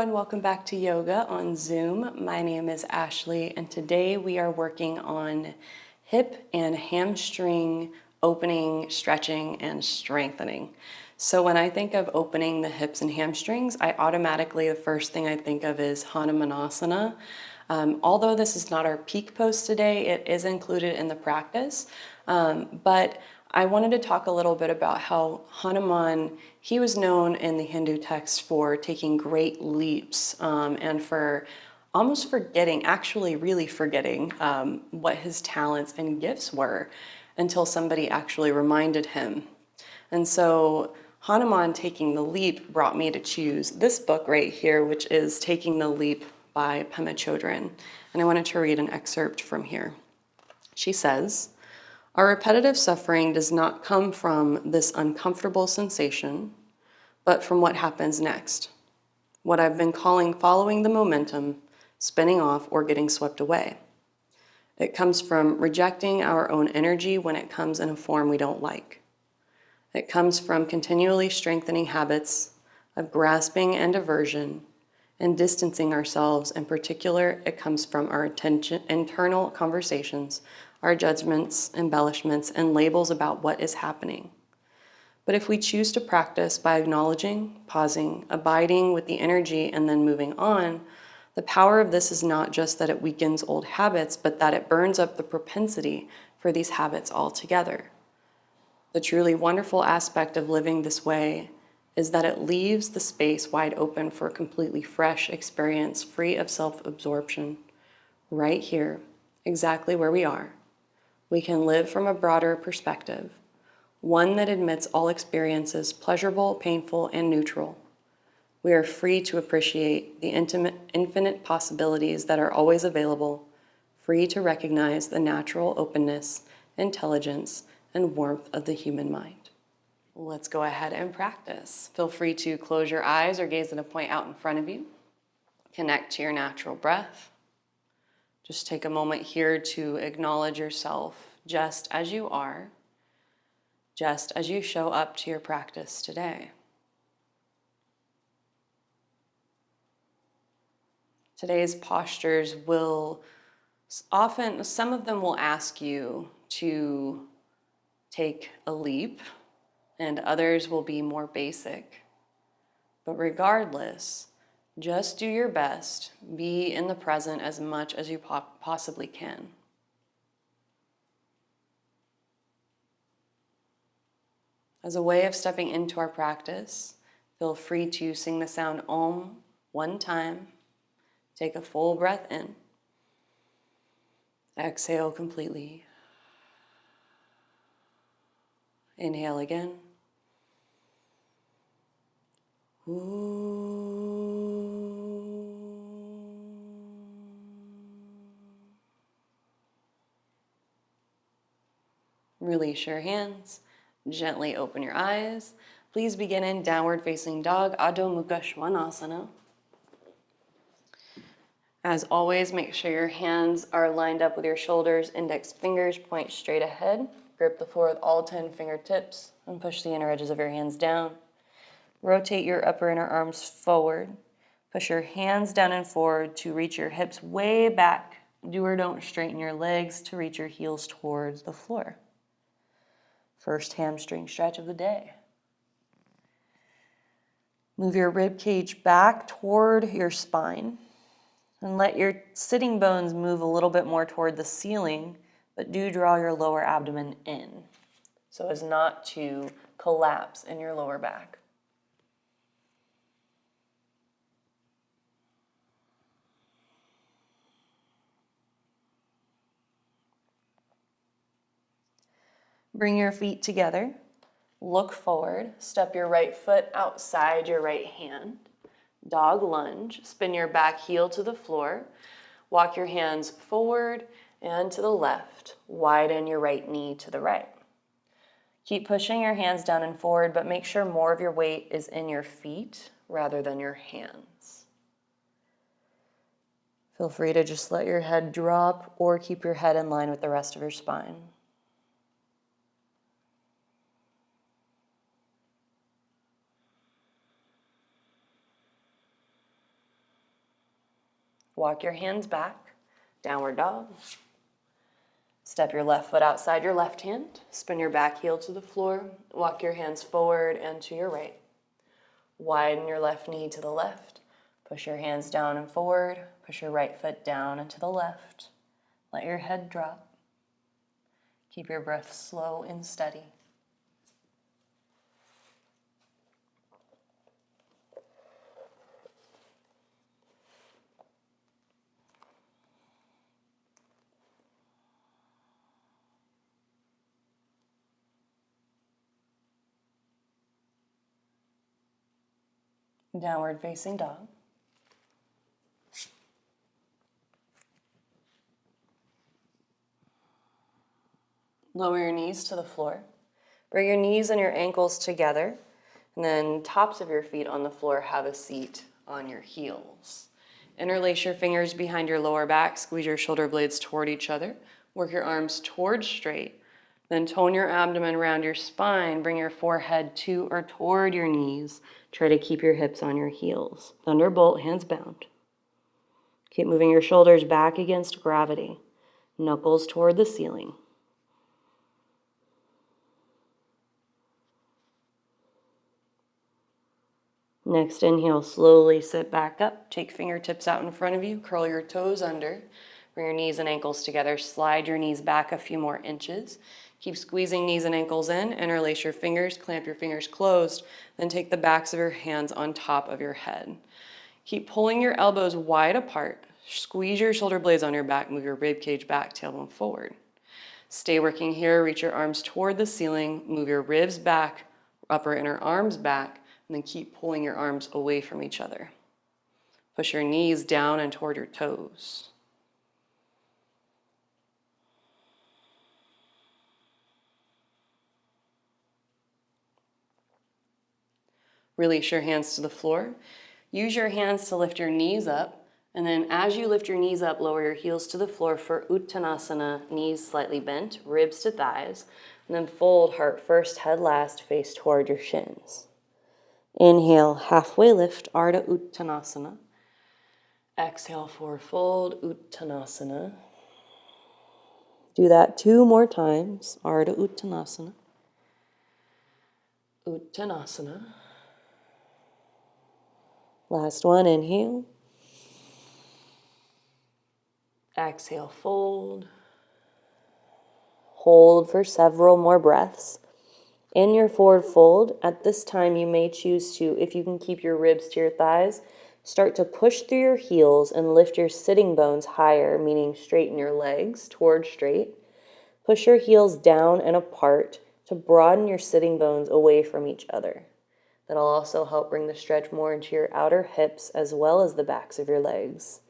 everyone, welcome back to yoga on Zoom. My name is Ashley and today we are working on hip and hamstring opening, stretching, and strengthening. So when I think of opening the hips and hamstrings, the first thing I think of is Hanumanasana. Although this is not our peak pose today, it is included in the practice. But I wanted to talk a little bit about how Hanuman, he was known in the Hindu texts for taking great leaps and for almost forgetting, actually really forgetting what his talents and gifts were until somebody actually reminded him. And so Hanuman taking the leap brought me to choose this book right here, which is Taking the Leap by Pema Chodron. And I wanted to read an excerpt from here. She says, "Our repetitive suffering does not come from this uncomfortable sensation, but from what happens next. What I've been calling following the momentum, spinning off, or getting swept away. It comes from rejecting our own energy when it comes in a form we don't like. It comes from continually strengthening habits of grasping and aversion and distancing ourselves. In particular, it comes from our internal conversations, our judgments, embellishments, and labels about what is happening. But if we choose to practice by acknowledging, pausing, abiding with the energy, and then moving on, the power of this is not just that it weakens old habits, but that it burns up the propensity for these habits altogether. The truly wonderful aspect of living this way is that it leaves the space wide open for a completely fresh experience, free of self-absorption, right here, exactly where we are. We can live from a broader perspective, one that admits all experiences, pleasurable, painful, and neutral. We are free to appreciate the infinite possibilities that are always available, free to recognize the natural openness, intelligence, and warmth of the human mind." Let's go ahead and practice. Feel free to close your eyes or gaze at a point out in front of you. Connect to your natural breath. Just take a moment here to acknowledge yourself just as you are, just as you show up to your practice today. Today's postures will often, some of them will ask you to take a leap, and others will be more basic. But regardless, just do your best. Be in the present as much as you possibly can. As a way of stepping into our practice, feel free to sing the sound Om one time. Take a full breath in. Exhale completely. Inhale again. Release your hands. Gently open your eyes. Please begin in downward facing dog, Adho Mukha Svanasana. As always, make sure your hands are lined up with your shoulders, index fingers point straight ahead. Grip the floor with all 10 fingertips and push the inner edges of your hands down. Rotate your upper inner arms forward. Push your hands down and forward to reach your hips way back. Do or don't straighten your legs to reach your heels towards the floor. First hamstring stretch of the day. Move your rib cage back toward your spine and let your sitting bones move a little bit more toward the ceiling, but do draw your lower abdomen in so as not to collapse in your lower back. Bring your feet together, look forward, step your right foot outside your right hand, dog lunge, spin your back heel to the floor, walk your hands forward and to the left, widen your right knee to the right. Keep pushing your hands down and forward, but make sure more of your weight is in your feet rather than your hands. Feel free to just let your head drop or keep your head in line with the rest of your spine. Walk your hands back, downward dog. Step your left foot outside your left hand. Spin your back heel to the floor. Walk your hands forward and to your right. Widen your left knee to the left. Push your hands down and forward. Push your right foot down and to the left. Let your head drop. Keep your breath slow and steady. Downward facing dog. Lower your knees to the floor. Bring your knees and your ankles together, and then tops of your feet on the floor, have a seat on your heels. Interlace your fingers behind your lower back, squeeze your shoulder blades toward each other. Work your arms towards straight. Then tone your abdomen around your spine. Bring your forehead to or toward your knees. Try to keep your hips on your heels. Thunderbolt, hands bound. Keep moving your shoulders back against gravity. Knuckles toward the ceiling. Next inhale, slowly sit back up. Take fingertips out in front of you. Curl your toes under. Bring your knees and ankles together. Slide your knees back a few more inches. Keep squeezing knees and ankles in. Interlace your fingers. Clamp your fingers closed. Then take the backs of your hands on top of your head. Keep pulling your elbows wide apart. Squeeze your shoulder blades on your back. Move your rib cage back, tailbone forward. Stay working here. Reach your arms toward the ceiling. Move your ribs back, upper inner arms back. And then keep pulling your arms away from each other. Push your knees down and toward your toes. Release your hands to the floor. Use your hands to lift your knees up. And then as you lift your knees up, lower your heels to the floor for Uttanasana, knees slightly bent, ribs to thighs. And then fold, heart first, head last, face toward your shins. Inhale, halfway lift, Ardha Uttanasana. Exhale, forward fold, Uttanasana. Do that 2 more times, Ardha Uttanasana. Uttanasana. Last one, inhale. Exhale, fold. Hold for several more breaths. In your forward fold, at this time you may choose to, if you can keep your ribs to your thighs, start to push through your heels and lift your sitting bones higher, meaning straighten your legs towards straight. Push your heels down and apart to broaden your sitting bones away from each other. That'll also help bring the stretch more into your outer hips as well as the backs of your legs.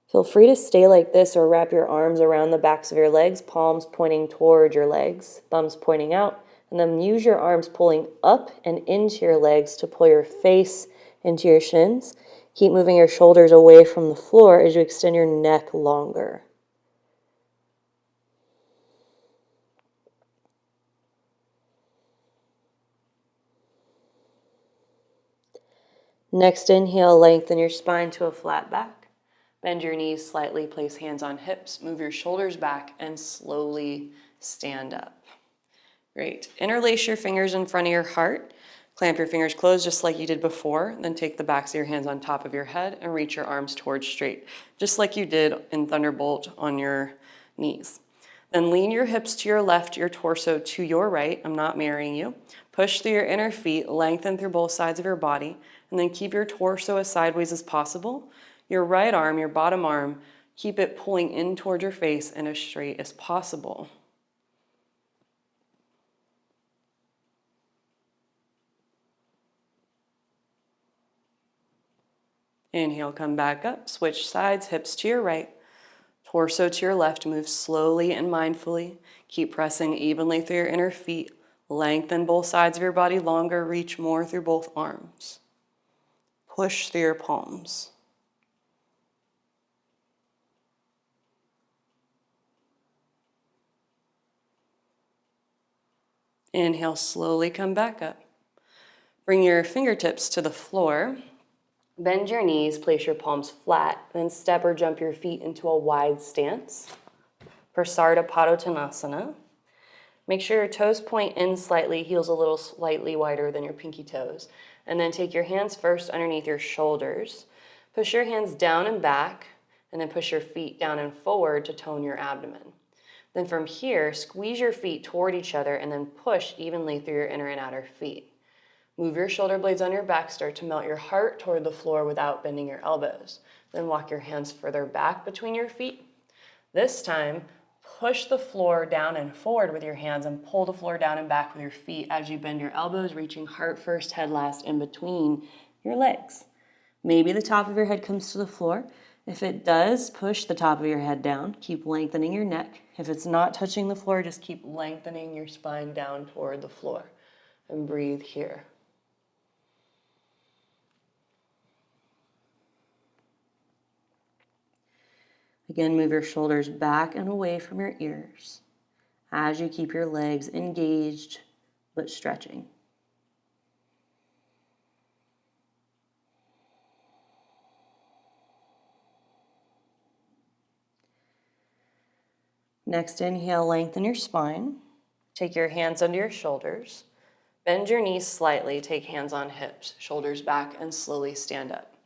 Feel free to stay like this or wrap your arms around the backs of your legs, palms pointing toward your legs, thumbs pointing out, and then use your arms pulling up and into your legs to pull your face into your shins. Keep moving your shoulders away from the floor as you extend your neck longer. Next inhale, lengthen your spine to a flat back. Bend your knees slightly, place hands on hips, move your shoulders back, and slowly stand up. Great. Interlace your fingers in front of your heart. Clamp your fingers closed just like you did before. Then take the backs of your hands on top of your head and reach your arms towards straight, just like you did in Thunderbolt on your knees. Then lean your hips to your left, your torso to your right. I'm not marrying you. Push through your inner feet, lengthen through both sides of your body, and then keep your torso as sideways as possible. Your right arm, your bottom arm, keep it pulling in toward your face and as straight as possible. Inhale, come back up, switch sides, hips to your right, torso to your left, move slowly and mindfully. Keep pressing evenly through your inner feet. Lengthen both sides of your body longer, reach more through both arms. Push through your palms. Inhale, slowly come back up. Bring your fingertips to the floor. Bend your knees, place your palms flat, then step or jump your feet into a wide stance. Prasarda Padu Tanasana. Make sure your toes point in slightly, heels a little slightly wider than your pinky toes. And then take your hands first underneath your shoulders. Push your hands down and back, and then push your feet down and forward to tone your abdomen. Then from here, squeeze your feet toward each other and then push evenly through your inner and outer feet. Move your shoulder blades on your back, start to melt your heart toward the floor without bending your elbows. Then walk your hands further back between your feet. This time, push the floor down and forward with your hands and pull the floor down and back with your feet as you bend your elbows, reaching heart first, head last in between your legs. Maybe the top of your head comes to the floor. If it does, push the top of your head down. Keep lengthening your neck. If it's not touching the floor, just keep lengthening your spine down toward the floor. And breathe here. Again, move your shoulders back and away from your ears as you keep your legs engaged but stretching. Next inhale, lengthen your spine. Take your hands under your shoulders. Bend your knees slightly, take hands on hips, shoulders back, and slowly stand up.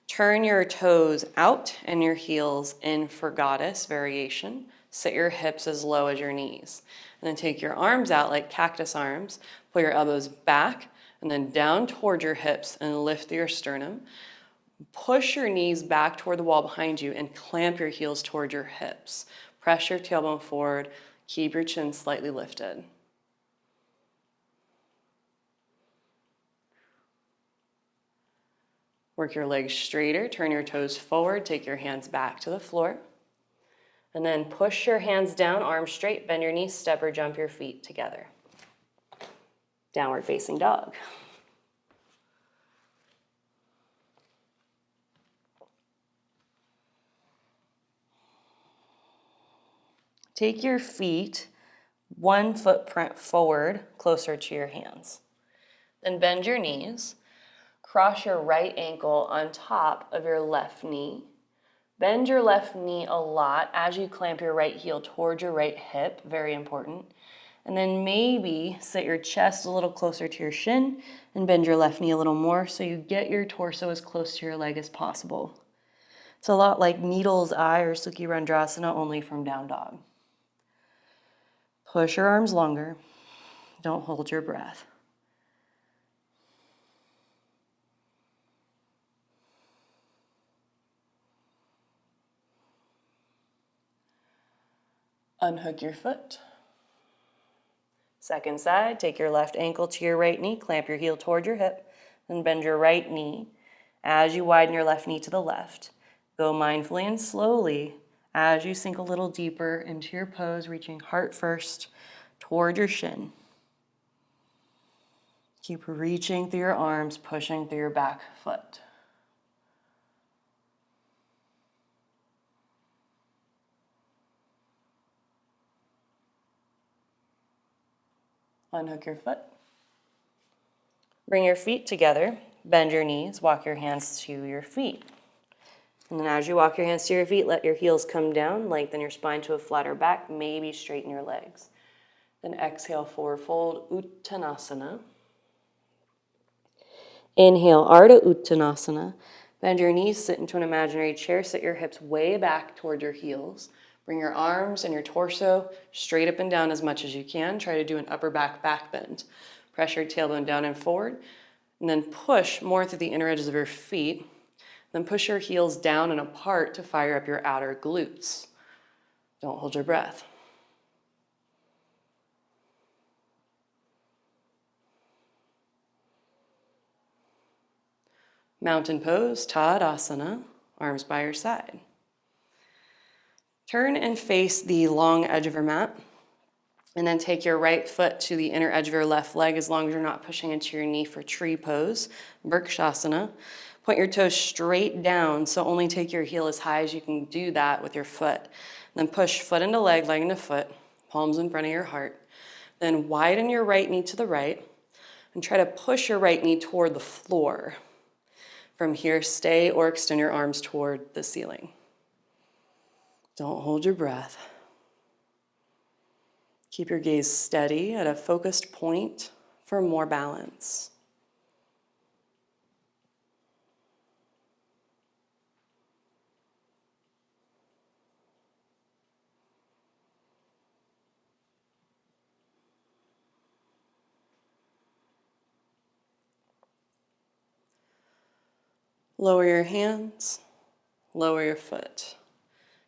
Turn your toes out and your heels in for goddess variation. Sit your hips as low as your knees. And then take your arms out like cactus arms. Pull your elbows back and then down toward your hips and lift your sternum. Push your knees back toward the wall behind you and clamp your heels toward your hips. Press your tailbone forward. Keep your chin slightly lifted. Work your legs straighter, turn your toes forward, take your hands back to the floor. And then push your hands down, arms straight, bend your knees, step or jump your feet together. Downward facing dog. Take your feet one footprint forward, closer to your hands. Then bend your knees. Cross your right ankle on top of your left knee. Bend your left knee a lot as you clamp your right heel towards your right hip, very important. And then maybe sit your chest a little closer to your shin and bend your left knee a little more so you get your torso as close to your leg as possible. It's a lot like Needle's Eye or Sukhi Rendrasana, only from down dog. Push your arms longer. Don't hold your breath. Unhook your foot. Second side, take your left ankle to your right knee, clamp your heel toward your hip, then bend your right knee as you widen your left knee to the left. Go mindfully and slowly as you sink a little deeper into your pose, reaching heart first toward your shin. Keep reaching through your arms, pushing through your back foot. Unhook your foot. Bring your feet together, bend your knees, walk your hands to your feet. And then as you walk your hands to your feet, let your heels come down, lengthen your spine to a flatter back, maybe straighten your legs. Then exhale, forward fold, Uttanasana. Inhale, Ardha Uttanasana. Bend your knees, sit into an imaginary chair, sit your hips way back toward your heels. Bring your arms and your torso straight up and down as much as you can. Try to do an upper back bend. Press your tailbone down and forward, and then push more through the inner edges of your feet. Then push your heels down and apart to fire up your outer glutes. Don't hold your breath. Mountain pose, Tadasana, arms by your side. Turn and face the long edge of your mat, and then take your right foot to the inner edge of your left leg as long as you're not pushing into your knee for tree pose, Birkshasana. Point your toes straight down, so only take your heel as high as you can do that with your foot. Then push foot into leg, leg into foot, palms in front of your heart. Then widen your right knee to the right, and try to push your right knee toward the floor. From here, stay or extend your arms toward the ceiling. Don't hold your breath. Keep your gaze steady at a focused point for more balance. Lower your hands, lower your foot.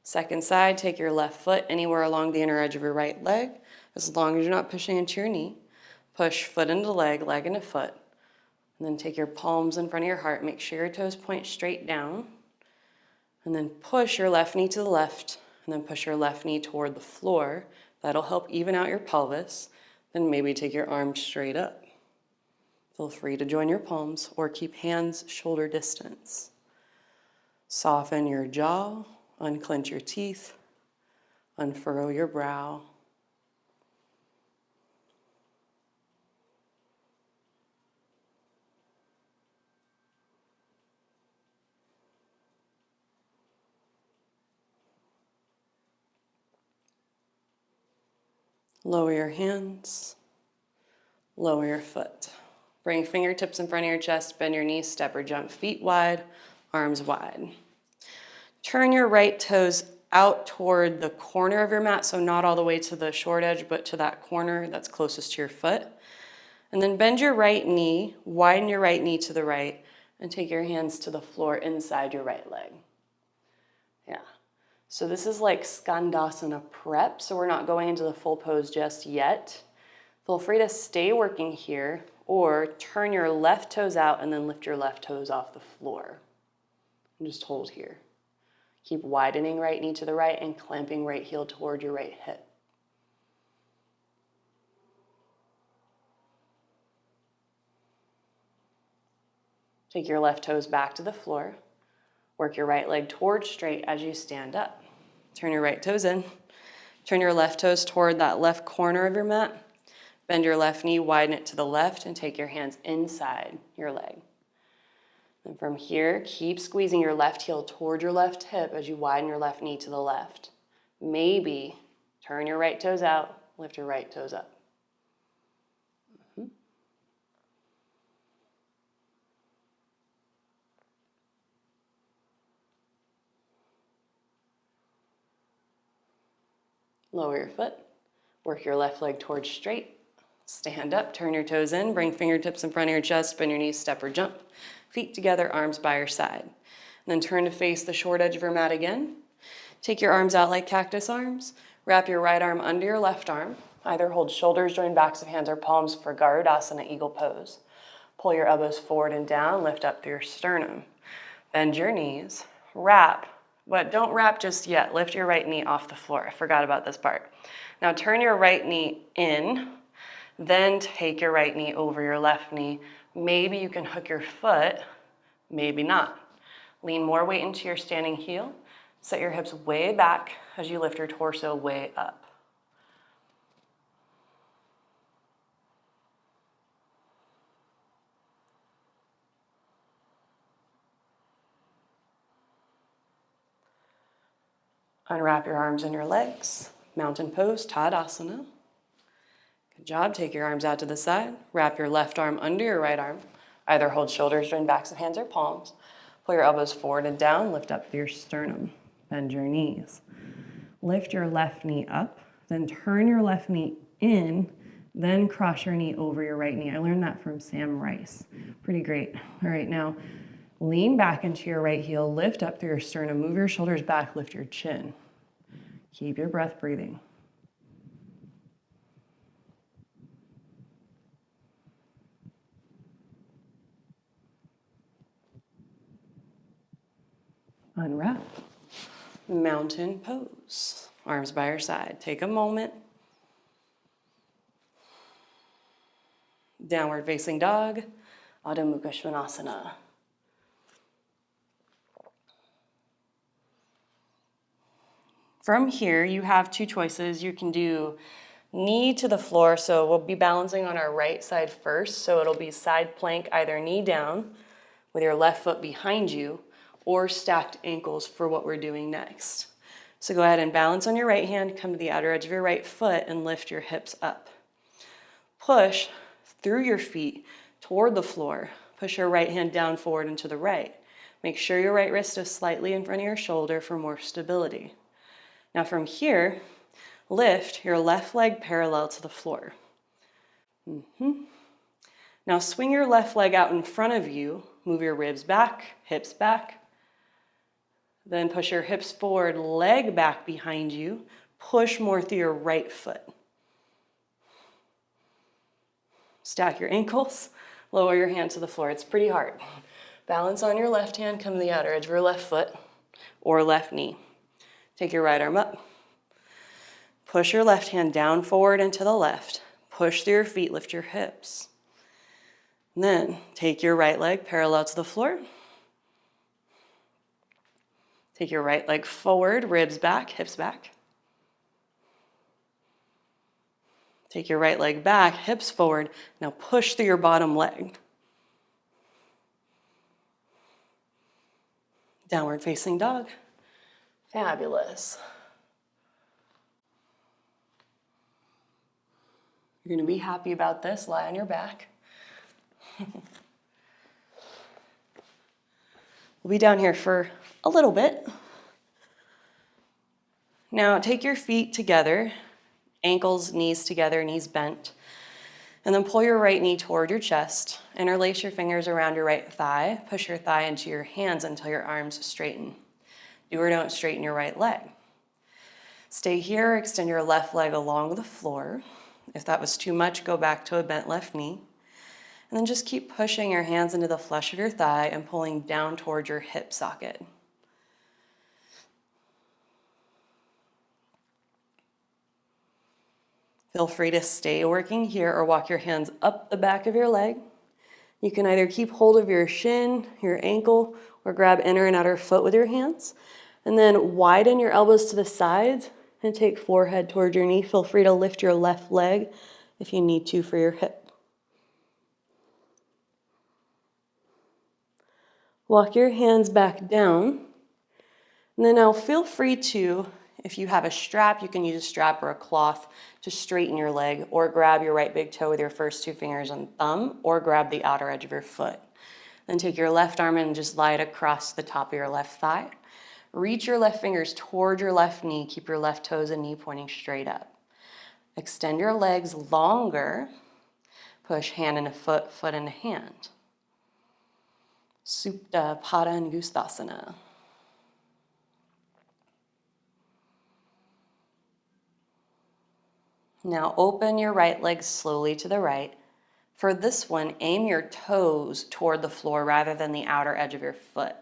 Second side, take your left foot anywhere along the inner edge of your right leg, as long as you're not pushing into your knee. Push foot into leg, leg into foot. And then take your palms in front of your heart. Make sure your toes point straight down. And then push your left knee to the left, and then push your left knee toward the floor. That'll help even out your pelvis. Then maybe take your arms straight up. Feel free to join your palms or keep hands shoulder distance. Soften your jaw, unclench your teeth, unfurrow your brow. Lower your hands, lower your foot. Bring fingertips in front of your chest, bend your knees, step or jump, feet wide, arms wide. Turn your right toes out toward the corner of your mat, so not all the way to the short edge, but to that corner that's closest to your foot. And then bend your right knee, widen your right knee to the right, and take your hands to the floor inside your right leg. Yeah. So this is like Skandasana prep, so we're not going into the full pose just yet. Feel free to stay working here, or turn your left toes out and then lift your left toes off the floor. And just hold here. Keep widening right knee to the right and clamping right heel toward your right hip. Take your left toes back to the floor. Work your right leg towards straight as you stand up. Turn your right toes in. Turn your left toes toward that left corner of your mat. Bend your left knee, widen it to the left, and take your hands inside your leg. And from here, keep squeezing your left heel toward your left hip as you widen your left knee to the left. Maybe turn your right toes out, lift your right toes up. Lower your foot, work your left leg towards straight. Stand up, turn your toes in, bring fingertips in front of your chest, bend your knees, step or jump. Feet together, arms by your side. And then turn to face the short edge of your mat again. Take your arms out like cactus arms. Wrap your right arm under your left arm. Either hold shoulders, join backs of hands or palms for Garudasana, eagle pose. Pull your elbows forward and down, lift up through your sternum. Bend your knees, wrap, but don't wrap just yet. Lift your right knee off the floor. I forgot about this part. Now turn your right knee in. Then take your right knee over your left knee. Maybe you can hook your foot, maybe not. Lean more weight into your standing heel. Set your hips way back as you lift your torso way up. Unwrap your arms and your legs. Mountain pose, Tadasana. Good job. Take your arms out to the side. Wrap your left arm under your right arm. Either hold shoulders, join backs of hands or palms. Pull your elbows forward and down. Lift up through your sternum. Bend your knees. Lift your left knee up. Then turn your left knee in. Then cross your knee over your right knee. I learned that from Sam Rice. Pretty great. All right, now lean back into your right heel. Lift up through your sternum. Move your shoulders back. Lift your chin. Keep your breath breathing. Unwrap. Mountain pose. Arms by your side. Take a moment. Downward facing dog. Adho Mukha Svanasana. From here, you have two choices. You can do knee to the floor. So we'll be balancing on our right side first. So it'll be side plank, either knee down with your left foot behind you, or stacked ankles for what we're doing next. So go ahead and balance on your right hand, come to the outer edge of your right foot and lift your hips up. Push through your feet toward the floor. Push your right hand down forward and to the right. Make sure your right wrist is slightly in front of your shoulder for more stability. Now from here, lift your left leg parallel to the floor. Now swing your left leg out in front of you, move your ribs back, hips back. Then push your hips forward, leg back behind you. Push more through your right foot. Stack your ankles, lower your hand to the floor. It's pretty hard. Balance on your left hand, come to the outer edge of your left foot or left knee. Take your right arm up. Push your left hand down forward and to the left. Push through your feet, lift your hips. And then take your right leg parallel to the floor. Take your right leg forward, ribs back, hips back. Take your right leg back, hips forward. Now push through your bottom leg. Downward facing dog. Fabulous. You're going to be happy about this. Lie on your back. We'll be down here for a little bit. Now take your feet together, ankles, knees together, knees bent, and then pull your right knee toward your chest. Interlace your fingers around your right thigh. Push your thigh into your hands until your arms straighten. Do or don't straighten your right leg. Stay here, extend your left leg along the floor. If that was too much, go back to a bent left knee. And then just keep pushing your hands into the flesh of your thigh and pulling down toward your hip socket. Feel free to stay working here or walk your hands up the back of your leg. You can either keep hold of your shin, your ankle, or grab inner and outer foot with your hands. And then widen your elbows to the sides and take forehead toward your knee. Feel free to lift your left leg if you need to for your hip. Walk your hands back down. And then now feel free to, if you have a strap, you can use a strap or a cloth to straighten your leg, or grab your right big toe with your first two fingers and thumb, or grab the outer edge of your foot. Then take your left arm and just lie it across the top of your left thigh. Reach your left fingers toward your left knee. Keep your left toes and knee pointing straight up. Extend your legs longer. Push hand into foot, foot into hand. Supta Padangusthasana. Now open your right leg slowly to the right. For this one, aim your toes toward the floor rather than the outer edge of your foot.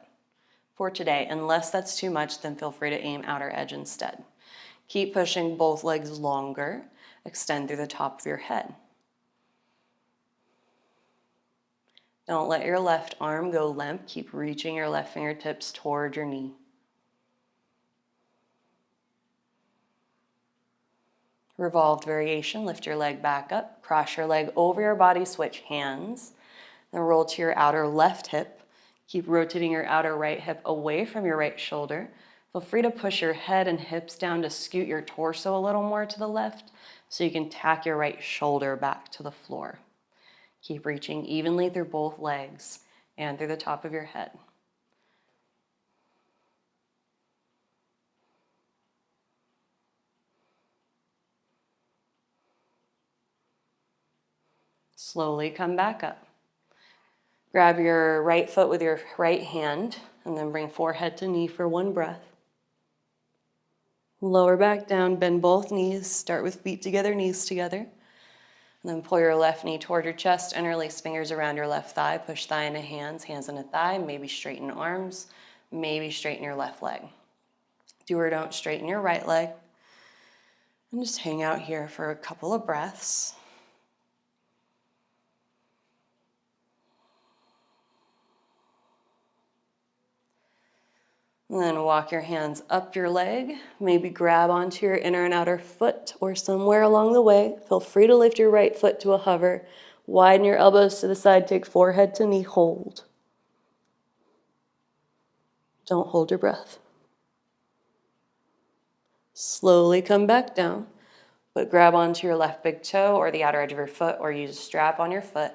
For today, unless that's too much, then feel free to aim outer edge instead. Keep pushing both legs longer. Extend through the top of your head. Don't let your left arm go limp. Keep reaching your left fingertips toward your knee. Revolved variation. Lift your leg back up. Cross your leg over your body. Switch hands. Then roll to your outer left hip. Keep rotating your outer right hip away from your right shoulder. Feel free to push your head and hips down to scoot your torso a little more to the left so you can tack your right shoulder back to the floor. Keep reaching evenly through both legs and through the top of your head. Slowly come back up. Grab your right foot with your right hand and then bring forehead to knee for one breath. Lower back down, bend both knees. Start with feet together, knees together. And then pull your left knee toward your chest, interlace fingers around your left thigh, push thigh into hands, hands into thigh, maybe straighten arms, maybe straighten your left leg. Do or don't straighten your right leg. And just hang out here for a couple of breaths. And then walk your hands up your leg. Maybe grab onto your inner and outer foot or somewhere along the way. Feel free to lift your right foot to a hover. Widen your elbows to the side. Take forehead to knee. Hold. Don't hold your breath. Slowly come back down, but grab onto your left big toe or the outer edge of your foot, or use a strap on your foot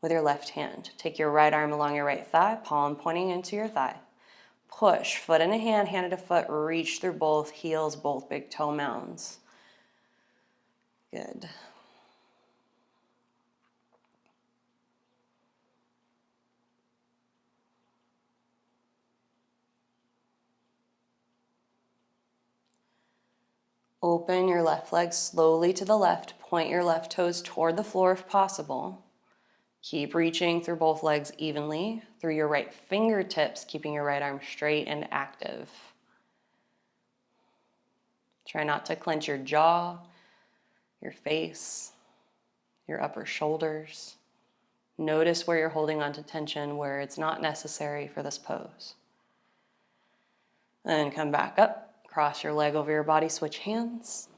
with your left hand. Take your right arm along your right thigh, palm pointing into your thigh. Push, foot in a hand, hand at a foot, reach through both heels, both big toe mounds. Good. Open your left leg slowly to the left. Point your left toes toward the floor if possible. Keep reaching through both legs evenly, through your right fingertips, keeping your right arm straight and active. Try not to clench your jaw, your face, your upper shoulders. Notice where you're holding on to tension, where it's not necessary for this pose. And come back up. Cross your leg over your body, switch hands.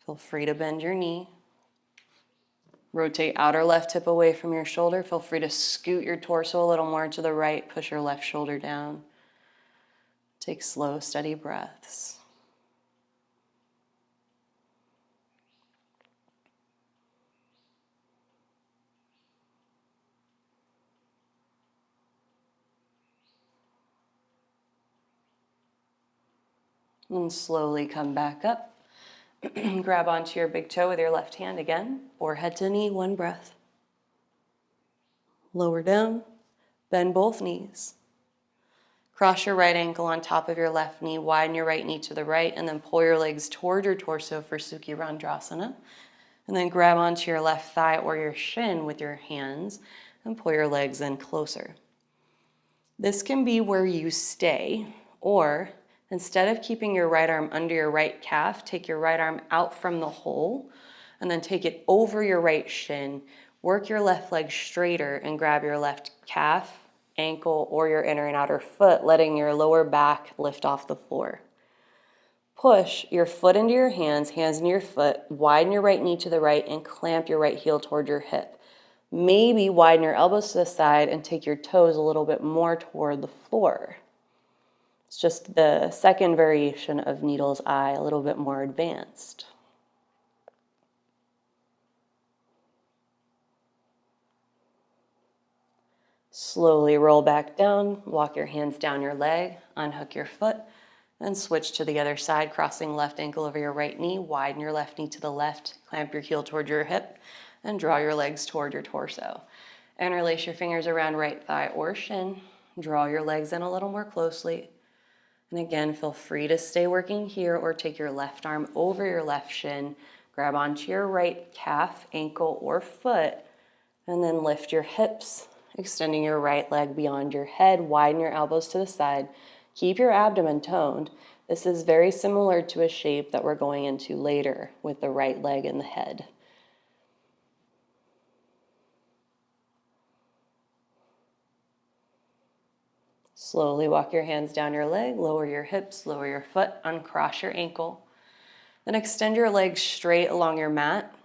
Feel free to bend your knee. Rotate outer left hip away from your shoulder. Feel free to scoot your torso a little more to the right. Push your left shoulder down. Take slow, steady breaths. And slowly come back up. Grab onto your big toe with your left hand again, or head to knee, one breath. Lower down, bend both knees. Cross your right ankle on top of your left knee, widen your right knee to the right, and then pull your legs toward your torso for Sukhi Randrasana. And then grab onto your left thigh or your shin with your hands and pull your legs in closer. This can be where you stay, or instead of keeping your right arm under your right calf, take your right arm out from the hole and then take it over your right shin. Work your left leg straighter and grab your left calf, ankle, or your inner and outer foot, letting your lower back lift off the floor. Push your foot into your hands, hands into your foot, widen your right knee to the right and clamp your right heel toward your hip. Maybe widen your elbows to the side and take your toes a little bit more toward the floor. It's just the second variation of needle's eye, a little bit more advanced. Slowly roll back down, walk your hands down your leg, unhook your foot, and switch to the other side, crossing left ankle over your right knee, widen your left knee to the left, clamp your heel toward your hip, and draw your legs toward your torso. Interlace your fingers around right thigh or shin, draw your legs in a little more closely. And again, feel free to stay working here or take your left arm over your left shin, grab onto your right calf, ankle, or foot, and then lift your hips, extending your right leg beyond your head, widen your elbows to the side. Keep your abdomen toned. This is very similar to a shape that we're going into later with the right leg and the head. Slowly walk your hands down your leg, lower your hips, lower your foot, uncross your ankle. Then extend your legs straight along your mat.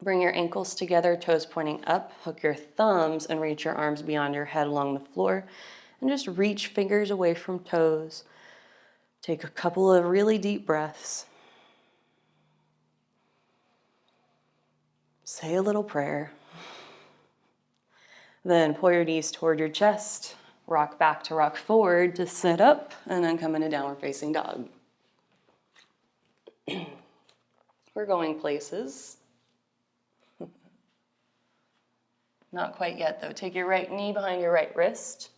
Bring your ankles together, toes pointing up. Hook your thumbs and reach your arms beyond your head along the floor. And just reach fingers away from toes. Take a couple of really deep breaths. Say a little prayer. Then pull your knees toward your chest. Rock back to rock forward to sit up, and then come into downward facing dog. We're going places. Not quite yet though. Take your right knee behind your right wrist.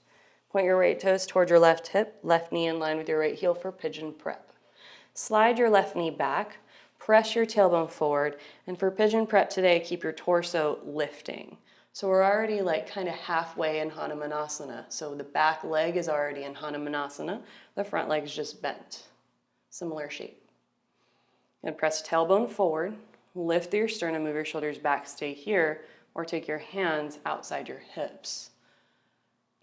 Point your right toes toward your left hip, left knee in line with your right heel for Pigeon Prep. Slide your left knee back, press your tailbone forward, and for Pigeon Prep today, keep your torso lifting. So we're already like kind of halfway in Hanumanasana. So the back leg is already in Hanumanasana. The front leg is just bent. Similar shape. And press tailbone forward, lift your sternum, move your shoulders back, stay here, or take your hands outside your hips.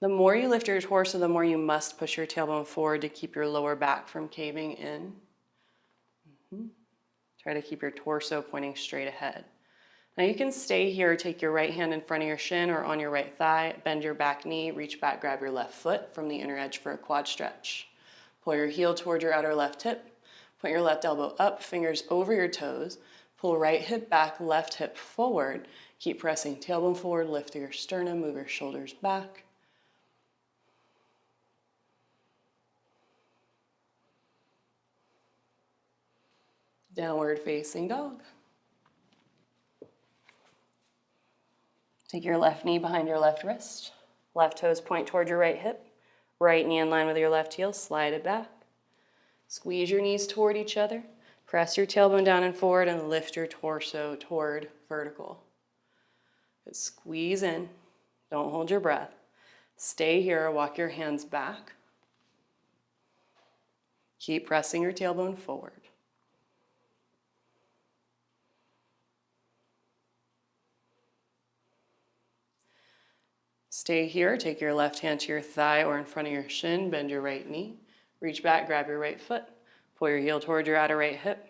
The more you lift your torso, the more you must push your tailbone forward to keep your lower back from caving in. Try to keep your torso pointing straight ahead. Now you can stay here, take your right hand in front of your shin or on your right thigh, bend your back knee, reach back, grab your left foot from the inner edge for a quad stretch. Pull your heel toward your outer left hip, point your left elbow up, fingers over your toes, pull right hip back, left hip forward, keep pressing tailbone forward, lift your sternum, move your shoulders back. Downward facing dog. Take your left knee behind your left wrist. Left toes point toward your right hip. Right knee in line with your left heel. Slide it back. Squeeze your knees toward each other. Press your tailbone down and forward and lift your torso toward vertical. Good. Squeeze in. Don't hold your breath. Stay here. Walk your hands back. Keep pressing your tailbone forward. Stay here, take your left hand to your thigh or in front of your shin, bend your right knee, reach back, grab your right foot, pull your heel toward your outer right hip,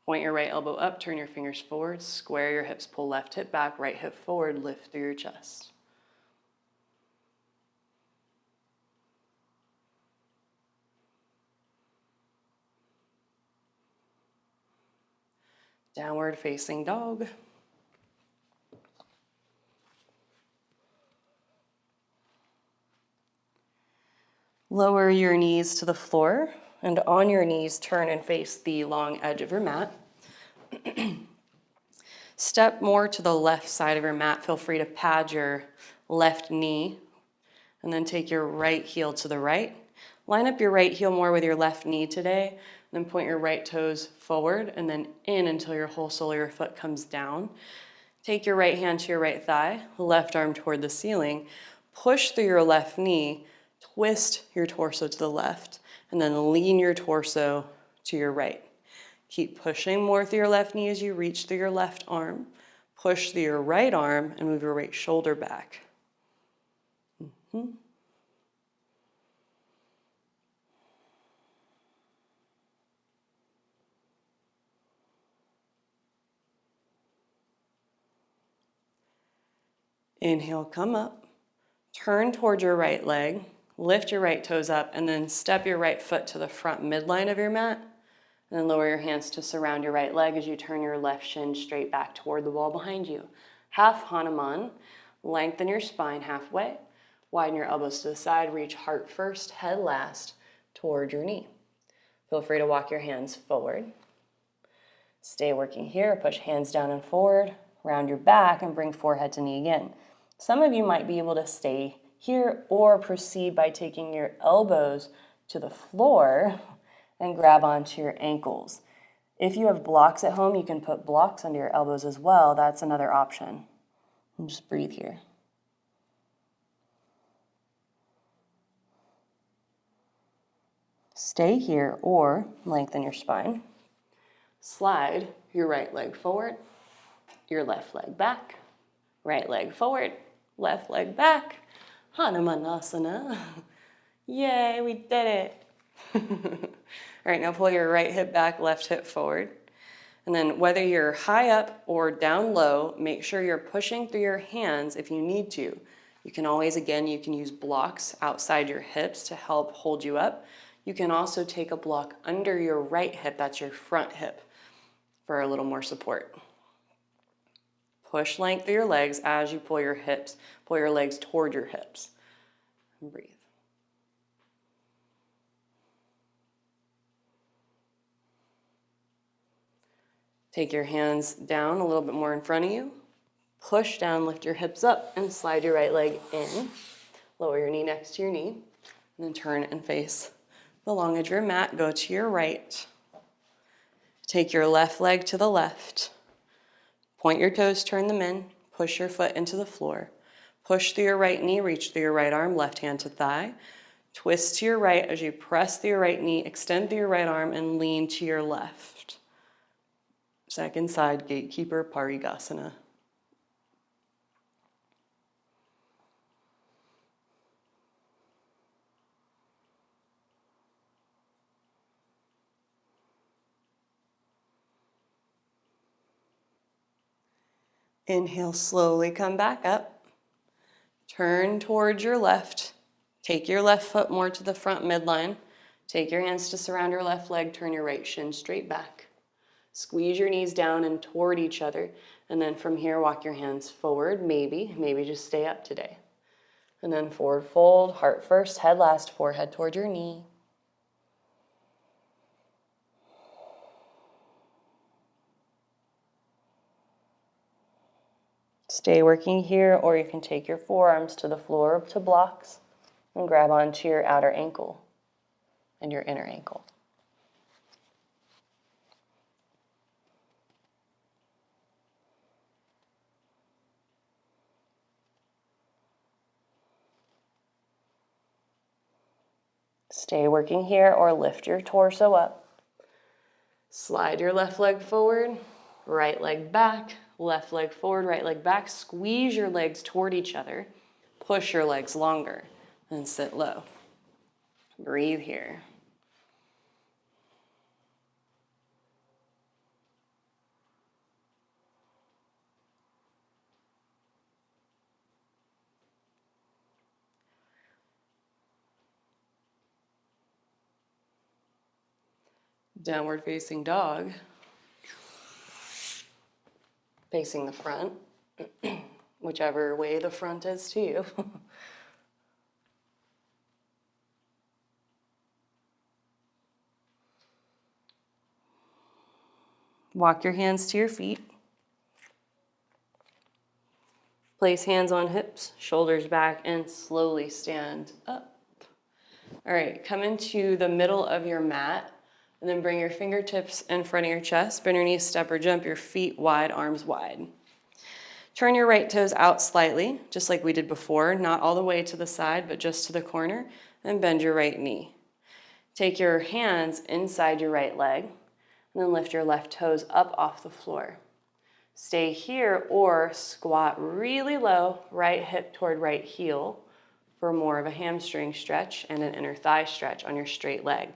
point your right elbow up, turn your fingers forward, square your hips, pull left hip back, right hip forward, lift through your chest. Downward facing dog. Lower your knees to the floor, and on your knees, turn and face the long edge of your mat. Step more to the left side of your mat. Feel free to pad your left knee, and then take your right heel to the right. Line up your right heel more with your left knee today, then point your right toes forward and then in until your whole sole of your foot comes down. Take your right hand to your right thigh, left arm toward the ceiling, push through your left knee, twist your torso to the left, and then lean your torso to your right. Keep pushing more through your left knee as you reach through your left arm. Push through your right arm and move your right shoulder back. Inhale, come up. Turn towards your right leg. Lift your right toes up and then step your right foot to the front midline of your mat. And then lower your hands to surround your right leg as you turn your left shin straight back toward the wall behind you. Half Hanuman. Lengthen your spine halfway. Widen your elbows to the side. Reach heart first, head last toward your knee. Feel free to walk your hands forward. Stay working here. Push hands down and forward. Round your back and bring forehead to knee again. Some of you might be able to stay here or proceed by taking your elbows to the floor and grab onto your ankles. If you have blocks at home, you can put blocks under your elbows as well. That's another option. And just breathe here. Stay here or lengthen your spine. Slide your right leg forward, your left leg back, right leg forward, left leg back. Hanumanasana. Yay, we did it. All right, now pull your right hip back, left hip forward. And then whether you're high up or down low, make sure you're pushing through your hands if you need to. You can always, again, you can use blocks outside your hips to help hold you up. You can also take a block under your right hip, that's your front hip, for a little more support. Push length through your legs as you pull your legs toward your hips. And breathe. Take your hands down a little bit more in front of you. Push down, lift your hips up, and slide your right leg in. Lower your knee next to your knee, and then turn and face the long edge of your mat. Go to your right. Take your left leg to the left. Point your toes, turn them in. Push your foot into the floor. Push through your right knee, reach through your right arm, left hand to thigh. Twist to your right as you press through your right knee, extend through your right arm, and lean to your left. Second side, gatekeeper, Parigasana. Inhale, slowly come back up. Turn towards your left. Take your left foot more to the front midline. Take your hands to surround your left leg. Turn your right shin straight back. Squeeze your knees down and toward each other. And then from here, walk your hands forward. Maybe just stay up today. And then forward fold, heart first, head last, forehead toward your knee. Stay working here, or you can take your forearms to the floor to blocks and grab onto your outer ankle and your inner ankle. Stay working here, or lift your torso up. Slide your left leg forward, right leg back, left leg forward, right leg back. Squeeze your legs toward each other. Push your legs longer and sit low. Breathe here. Downward facing dog. Facing the front, whichever way the front is to you. Walk your hands to your feet. Place hands on hips, shoulders back, and slowly stand up. All right, come into the middle of your mat, and then bring your fingertips in front of your chest. Bend your knees, step or jump, your feet wide, arms wide. Turn your right toes out slightly, just like we did before, not all the way to the side, but just to the corner, and bend your right knee. Take your hands inside your right leg, and then lift your left toes up off the floor. Stay here or squat really low, right hip toward right heel for more of a hamstring stretch and an inner thigh stretch on your straight leg.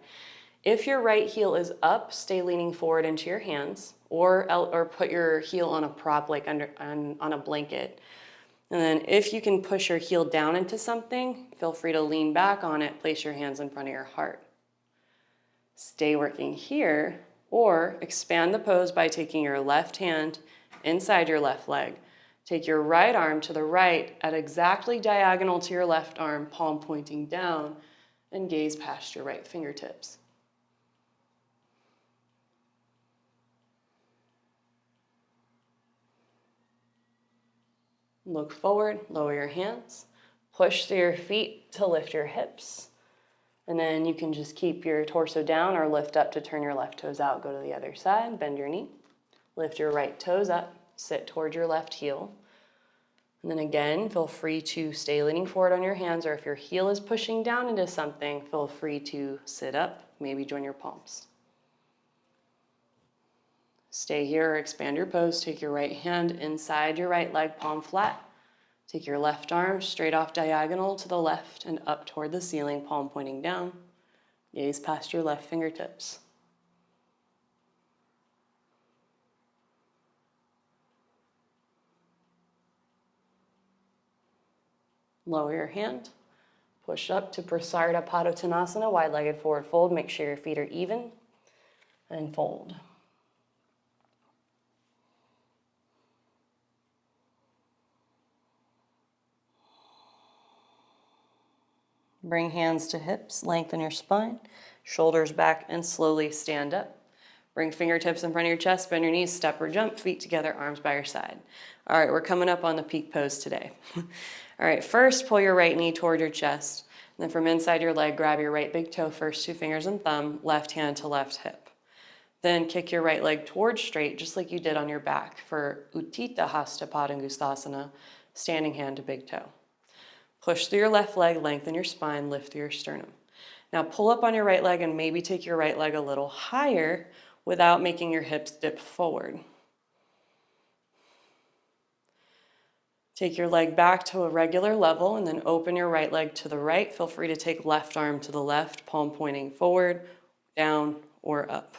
If your right heel is up, stay leaning forward into your hands, or put your heel on a prop like on a blanket. And then if you can push your heel down into something, feel free to lean back on it, place your hands in front of your heart. Stay working here, or expand the pose by taking your left hand inside your left leg. Take your right arm to the right at exactly diagonal to your left arm, palm pointing down, and gaze past your right fingertips. Look forward, lower your hands, push through your feet to lift your hips, and then you can just keep your torso down or lift up to turn your left toes out, go to the other side, bend your knee, lift your right toes up, sit toward your left heel, and then again, feel free to stay leaning forward on your hands, or if your heel is pushing down into something, feel free to sit up, maybe join your palms. Stay here or expand your pose. Take your right hand inside your right leg, palm flat. Take your left arm straight off diagonal to the left and up toward the ceiling, palm pointing down. Gaze past your left fingertips. Lower your hand. Push up to Prasarda, Padu, Tanasana, wide-legged forward fold. Make sure your feet are even. And fold. Bring hands to hips, lengthen your spine, shoulders back, and slowly stand up. Bring fingertips in front of your chest, bend your knees, step or jump, feet together, arms by your side. All right, we're coming up on the peak pose today. All right, first pull your right knee toward your chest. And then from inside your leg, grab your right big toe first, 2 fingers and thumb, left hand to left hip. Then kick your right leg towards straight, just like you did on your back for Uttita Hasta Padangusthasana, standing hand to big toe. Push through your left leg, lengthen your spine, lift through your sternum. Now pull up on your right leg and maybe take your right leg a little higher without making your hips dip forward. Take your leg back to a regular level and then open your right leg to the right. Feel free to take left arm to the left, palm pointing forward, down, or up.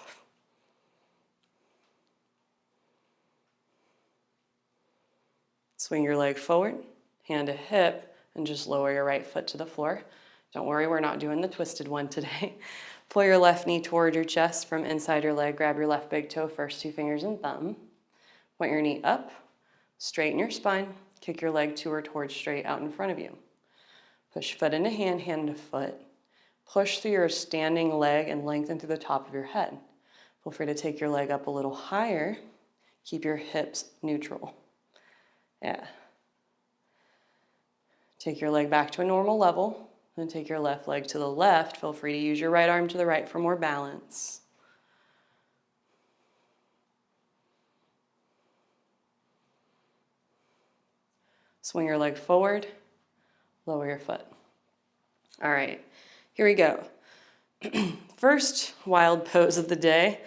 Swing your leg forward, hand to hip, and just lower your right foot to the floor. Don't worry, we're not doing the twisted one today. Pull your left knee toward your chest from inside your leg. Grab your left big toe, first 2 fingers and thumb. Point your knee up, straighten your spine. Kick your leg to or towards straight out in front of you. Push foot into hand, hand to foot. Push through your standing leg and lengthen through the top of your head. Feel free to take your leg up a little higher. Keep your hips neutral. Yeah. Take your leg back to a normal level. Then take your left leg to the left. Feel free to use your right arm to the right for more balance. Swing your leg forward, lower your foot. All right, here we go. First wild pose of the day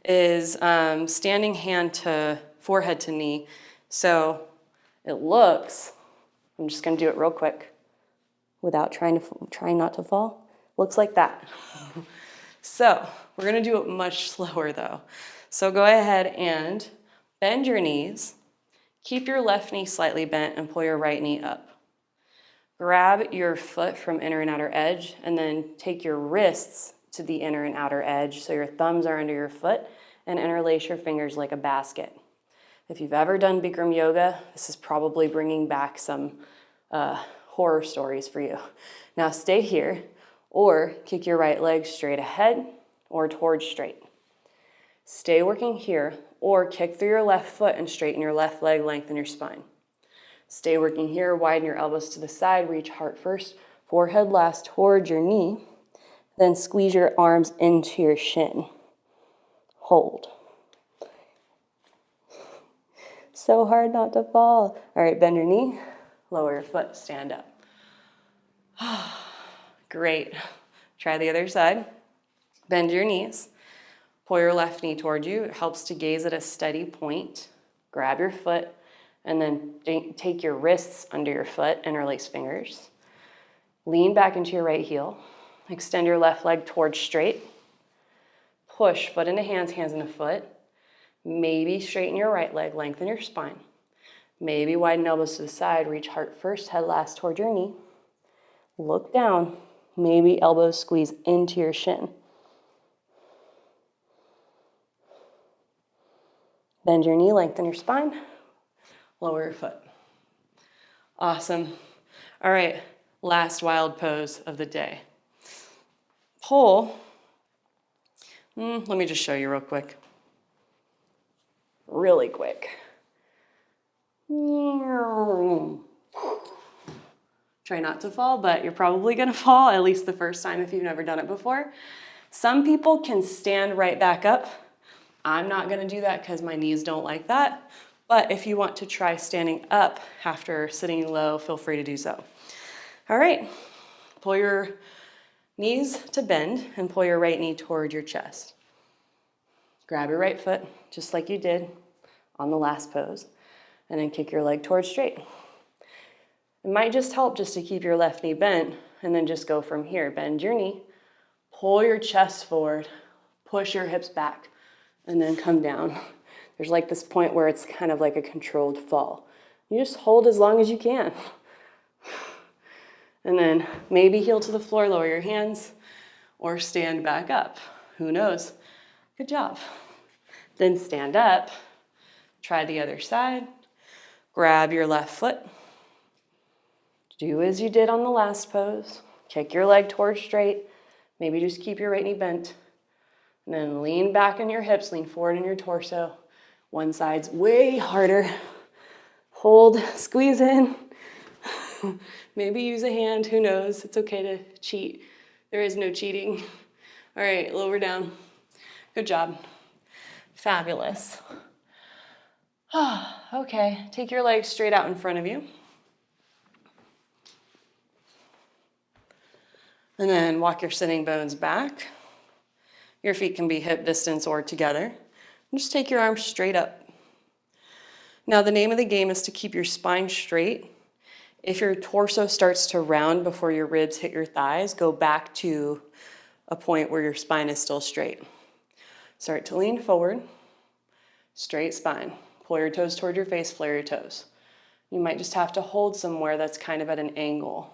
is standing hand to forehead to knee. So it looks, I'm just gonna do it real quick without trying not to fall. Looks like that. So we're gonna do it much slower though. So go ahead and bend your knees. Keep your left knee slightly bent and pull your right knee up. Grab your foot from inner and outer edge and then take your wrists to the inner and outer edge so your thumbs are under your foot and interlace your fingers like a basket. If you've ever done Bikram yoga, this is probably bringing back some horror stories for you. Now stay here or kick your right leg straight ahead or towards straight. Stay working here or kick through your left foot and straighten your left leg, lengthen your spine. Stay working here, widen your elbows to the side, reach heart first, forehead last towards your knee, then squeeze your arms into your shin. Hold. So hard not to fall. All right, bend your knee, lower your foot, stand up. Great. Try the other side. Bend your knees. Pull your left knee toward you. It helps to gaze at a steady point. Grab your foot and then take your wrists under your foot, interlace fingers. Lean back into your right heel. Extend your left leg towards straight. Push foot into hands, hands into foot. Maybe straighten your right leg, lengthen your spine. Maybe widen elbows to the side, reach heart first, head last toward your knee. Look down. Maybe elbows squeeze into your shin. Bend your knee, lengthen your spine, lower your foot. Awesome. All right, last wild pose of the day. Pull. Let me just show you real quick. Really quick. Try not to fall, but you're probably gonna fall, at least the first time if you've never done it before. Some people can stand right back up. I'm not gonna do that because my knees don't like that. But if you want to try standing up after sitting low, feel free to do so. All right, pull your knees to bend and pull your right knee toward your chest. Grab your right foot, just like you did on the last pose, and then kick your leg towards straight. It might just help just to keep your left knee bent and then just go from here. Bend your knee, pull your chest forward, push your hips back, and then come down. There's like this point where it's kind of like a controlled fall. You just hold as long as you can. And then maybe heel to the floor, lower your hands, or stand back up. Who knows? Good job. Then stand up, try the other side, grab your left foot. Do as you did on the last pose. Kick your leg towards straight. Maybe just keep your right knee bent. And then lean back in your hips, lean forward in your torso. One side's way harder. Hold, squeeze in. Maybe use a hand, who knows? It's okay to cheat. There is no cheating. All right, lower down. Good job. Fabulous. Okay, take your legs straight out in front of you. And then walk your sitting bones back. Your feet can be hip distance or together. And just take your arms straight up. Now the name of the game is to keep your spine straight. If your torso starts to round before your ribs hit your thighs, go back to a point where your spine is still straight. Start to lean forward, straight spine. Pull your toes toward your face, flare your toes. You might just have to hold somewhere that's kind of at an angle.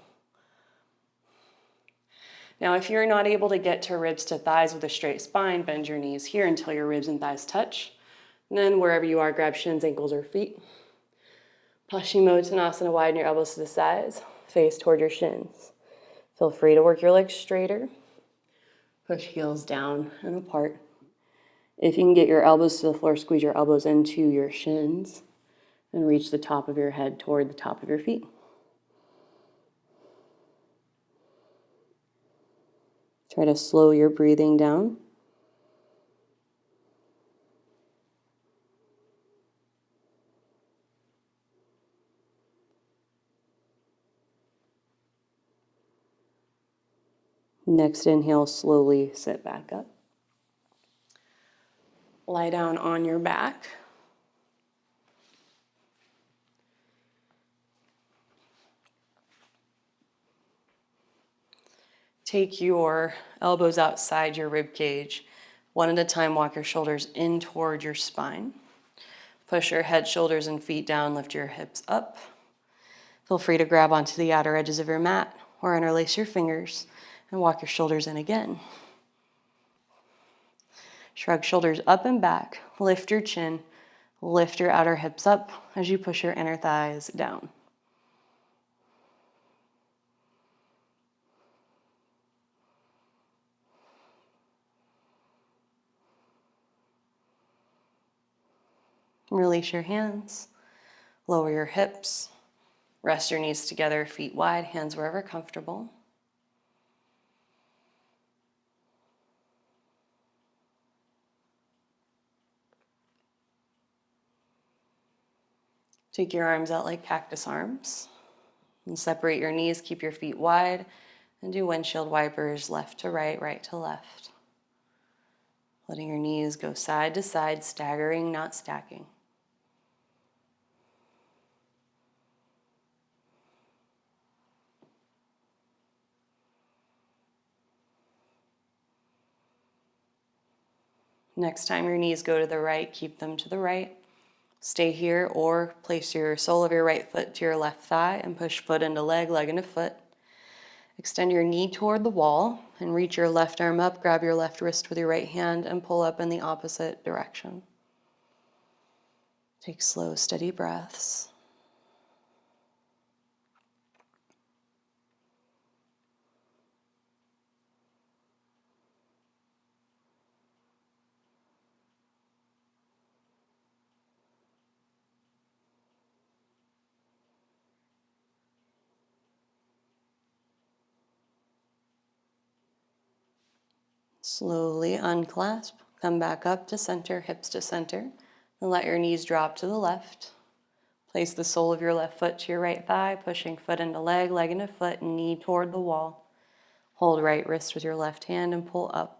Now, if you're not able to get to ribs to thighs with a straight spine, bend your knees here until your ribs and thighs touch. And then wherever you are, grab shins, ankles, or feet. Tanasana, widen your elbows to the sides, face toward your shins. Feel free to work your legs straighter. Push heels down and apart. If you can get your elbows to the floor, squeeze your elbows into your shins and reach the top of your head toward the top of your feet. Try to slow your breathing down. Next inhale, slowly sit back up. Lie down on your back. Take your elbows outside your rib cage. One at a time, walk your shoulders in toward your spine. Push your head, shoulders, and feet down. Lift your hips up. Feel free to grab onto the outer edges of your mat or interlace your fingers and walk your shoulders in again. Shrug shoulders up and back. Lift your chin. Lift your outer hips up as you push your inner thighs down. Release your hands. Lower your hips. Rest your knees together, feet wide, hands wherever comfortable. Take your arms out like cactus arms and separate your knees. Keep your feet wide and do windshield wipers, left to right, right to left. Letting your knees go side to side, staggering, not stacking. Next time your knees go to the right, keep them to the right. Stay here or place your sole of your right foot to your left thigh and push foot into leg, leg into foot. Extend your knee toward the wall and reach your left arm up, grab your left wrist with your right hand and pull up in the opposite direction. Take slow, steady breaths. Slowly unclasp, come back up to center, hips to center, and let your knees drop to the left. Place the sole of your left foot to your right thigh, pushing foot into leg, leg into foot, and knee toward the wall. Hold right wrist with your left hand and pull up.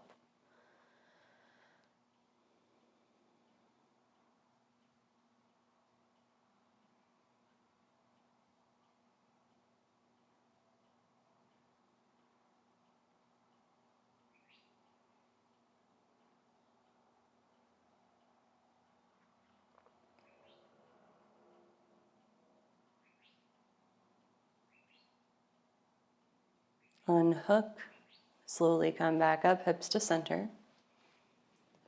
Unhook. Slowly come back up, hips to center.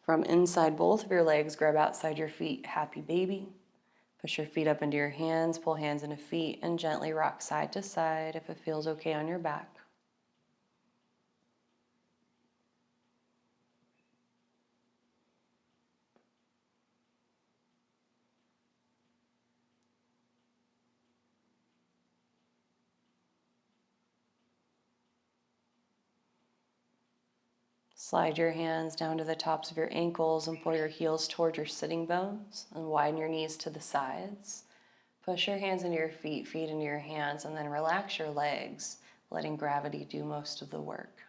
From inside both of your legs, grab outside your feet, happy baby. Push your feet up into your hands, pull hands into feet, and gently rock side to side if it feels okay on your back. Slide your hands down to the tops of your ankles and pull your heels toward your sitting bones and widen your knees to the sides. Push your hands into your feet, feet into your hands, and then relax your legs, letting gravity do most of the work.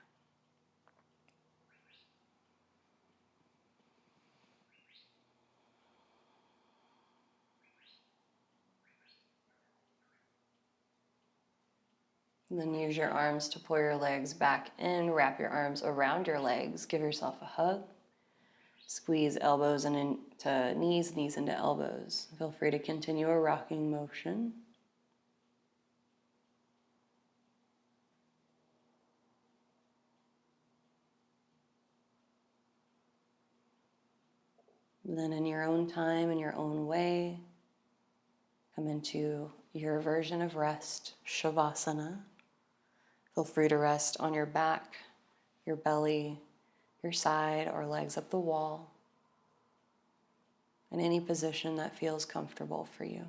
And then use your arms to pull your legs back in, wrap your arms around your legs, give yourself a hug. Squeeze elbows into knees, knees into elbows. Feel free to continue a rocking motion. Then in your own time, in your own way, come into your version of rest, Savasana. Feel free to rest on your back, your belly, your side, or legs up the wall, in any position that feels comfortable for you.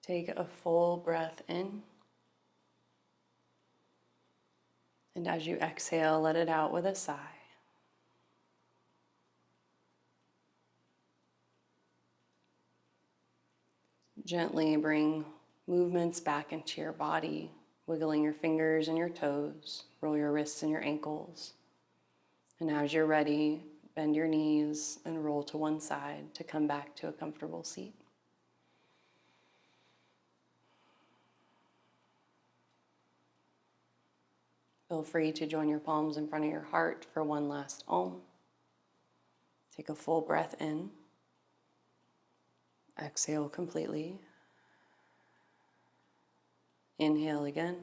Take a full breath in. And as you exhale, let it out with a sigh. Gently bring movements back into your body, wiggling your fingers and your toes, roll your wrists and your ankles. And as you're ready, bend your knees and roll to one side to come back to a comfortable seat. Feel free to join your palms in front of your heart for one last Om. Take a full breath in. Exhale completely. Inhale again.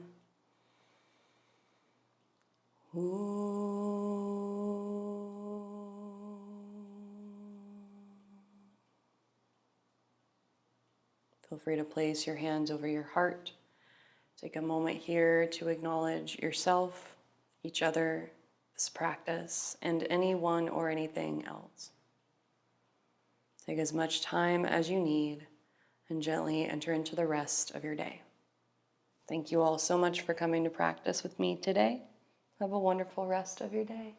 Feel free to place your hands over your heart. Take a moment here to acknowledge yourself, each other, this practice, and anyone or anything else. Take as much time as you need and gently enter into the rest of your day. Thank you all so much for coming to practice with me today. Have a wonderful rest of your day.